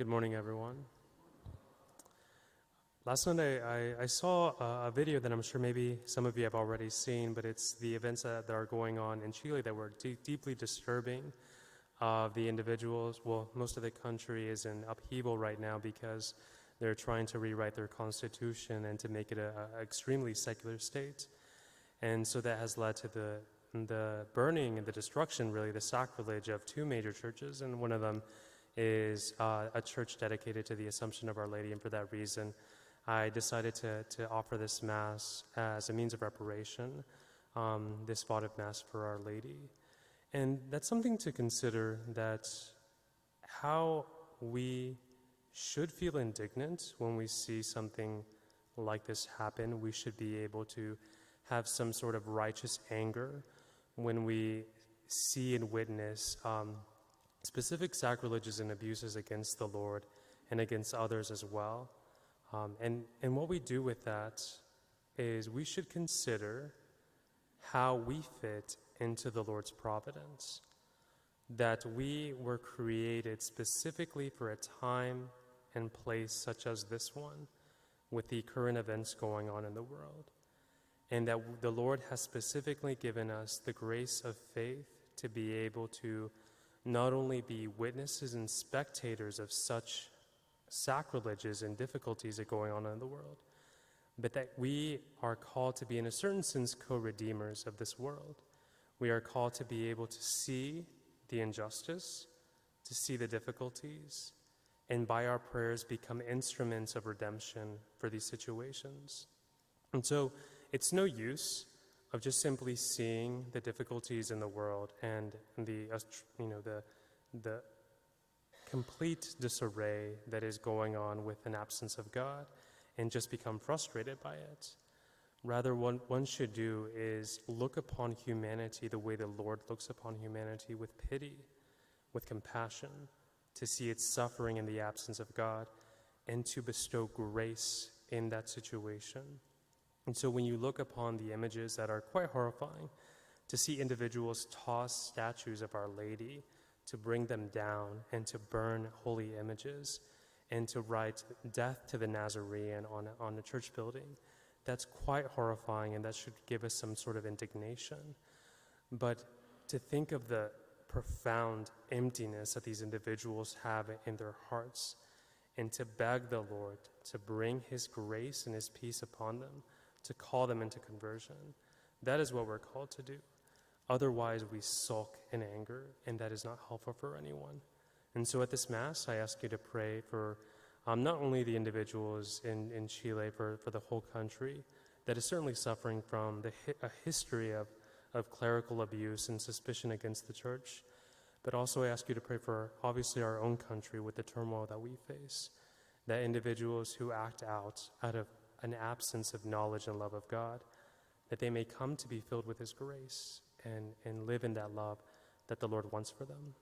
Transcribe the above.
Good morning, everyone. Last Sunday, I saw a video that I'm sure maybe some of you have already seen, but it's the events that are going on in Chile that were deeply disturbing. The individuals, well, most of the country is in upheaval right now because they're trying to rewrite their constitution and to make it an extremely secular state. And so that has led to the burning and the destruction, really, the sacrilege of two major churches, and one of them is a church dedicated to the Assumption of Our Lady, and for that reason, I decided to offer this Mass as a means of reparation, this Votive Mass for Our Lady. And that's something to consider, that how we should feel indignant when we see something like this happen. We should be able to have some sort of righteous anger when we see and witness specific sacrileges and abuses against the Lord and against others as well. And what we do with that is we should consider how we fit into the Lord's providence, that we were created specifically for a time and place such as this one, with the current events going on in the world, and that the Lord has specifically given us the grace of faith to be able to not only be witnesses and spectators of such sacrileges and difficulties that are going on in the world, but that we are called to be, in a certain sense, co-redeemers of this world. We are called to be able to see the injustice, to see the difficulties, and by our prayers become instruments of redemption for these situations. And so it's no use of just simply seeing the difficulties in the world and the complete disarray that is going on with an absence of God and just become frustrated by it. Rather, what one should do is look upon humanity the way the Lord looks upon humanity, with pity, with compassion, to see its suffering in the absence of God, and to bestow grace in that situation. And so when you look upon the images that are quite horrifying, to see individuals toss statues of Our Lady, to bring them down and to burn holy images, and to write "Death to the Nazarene" on a church building, that's quite horrifying, and that should give us some sort of indignation. But to think of the profound emptiness that these individuals have in their hearts, and to beg the Lord to bring His grace and His peace upon them, to call them into conversion, that is what we're called to do. Otherwise, we sulk in anger, and that is not helpful for anyone. And so at this Mass, I ask you to pray for not only the individuals in Chile, for the whole country that is certainly suffering from a history of clerical abuse and suspicion against the Church, but also I ask you to pray for, obviously, our own country with the turmoil that we face, that individuals who act out of an absence of knowledge and love of God, that they may come to be filled with His grace and live in that love that the Lord wants for them.